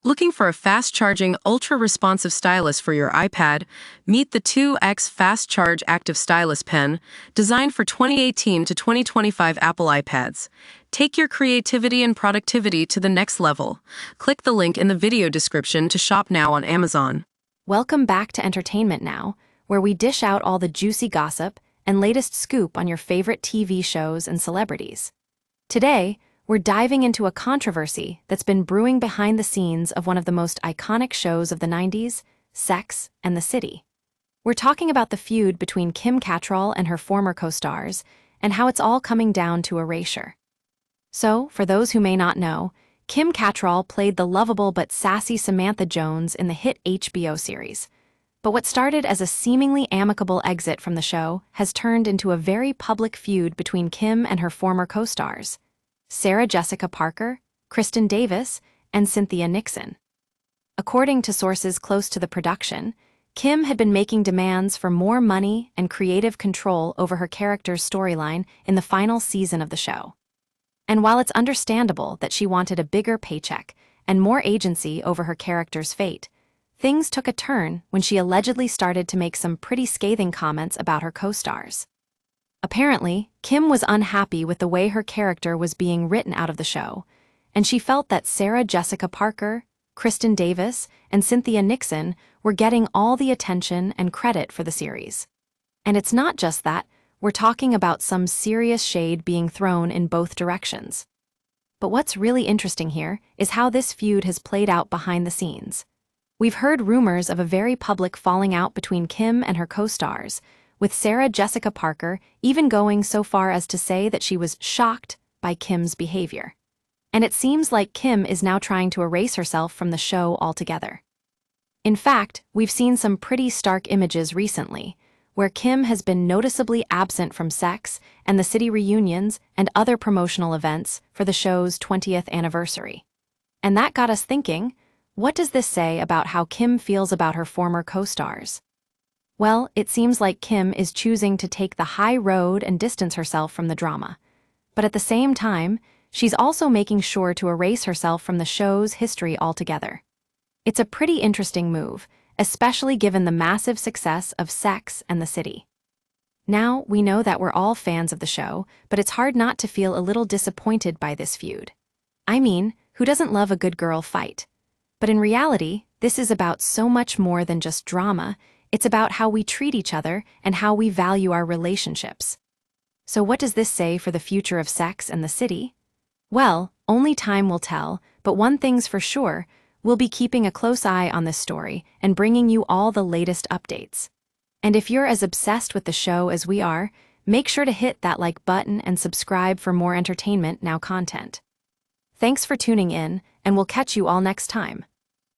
Looking for a fast-charging, ultra-responsive stylus for your iPad? Meet the 2X Fast Charge Active Stylus Pen, designed for 2018 to 2025 Apple iPads. Take your creativity and productivity to the next level. Click the link in the video description to shop now on Amazon. Welcome back to Entertainment Now, where we dish out all the juicy gossip and latest scoop on your favorite TV shows and celebrities. Today, we're diving into a controversy that's been brewing behind the scenes of one of the most iconic shows of the 90s, Sex and the City. We're talking about the feud between Kim Cattrall and her former co-stars, and how it's all coming down to Erasure. So, for those who may not know, Kim Cattrall played the lovable but sassy Samantha Jones in the hit HBO series. But what started as a seemingly amicable exit from the show has turned into a very public feud between Kim and her former co-stars, Sarah Jessica Parker, Kristin Davis, and Cynthia Nixon. According to sources close to the production, Kim had been making demands for more money and creative control over her character's storyline in the final season of the show. And while it's understandable that she wanted a bigger paycheck and more agency over her character's fate, things took a turn when she allegedly started to make some pretty scathing comments about her co-stars. Apparently, Kim was unhappy with the way her character was being written out of the show, and she felt that Sarah Jessica Parker, Kristin Davis, and Cynthia Nixon were getting all the attention and credit for the series. And it's not just that, we're talking about some serious shade being thrown in both directions. But what's really interesting here is how this feud has played out behind the scenes. We've heard rumors of a very public falling out between Kim and her co-stars, with Sarah Jessica Parker even going so far as to say that she was shocked by Kim's behavior. And it seems like Kim is now trying to erase herself from the show altogether. In fact, we've seen some pretty stark images recently, where Kim has been noticeably absent from Sex and the City reunions and other promotional events for the show's 20th anniversary. And that got us thinking, what does this say about how Kim feels about her former co-stars? Well, it seems like Kim is choosing to take the high road and distance herself from the drama. But at the same time, she's also making sure to erase herself from the show's history altogether. It's a pretty interesting move, especially given the massive success of Sex and the City. Now, we know that we're all fans of the show, but it's hard not to feel a little disappointed by this feud. I mean, who doesn't love a good girl fight? But in reality, this is about so much more than just drama. It's about how we treat each other and how we value our relationships. So what does this say for the future of Sex and the City? Well, only time will tell, but one thing's for sure, we'll be keeping a close eye on this story and bringing you all the latest updates. And if you're as obsessed with the show as we are, make sure to hit that like button and subscribe for more Entertainment Now content. Thanks for tuning in, and we'll catch you all next time.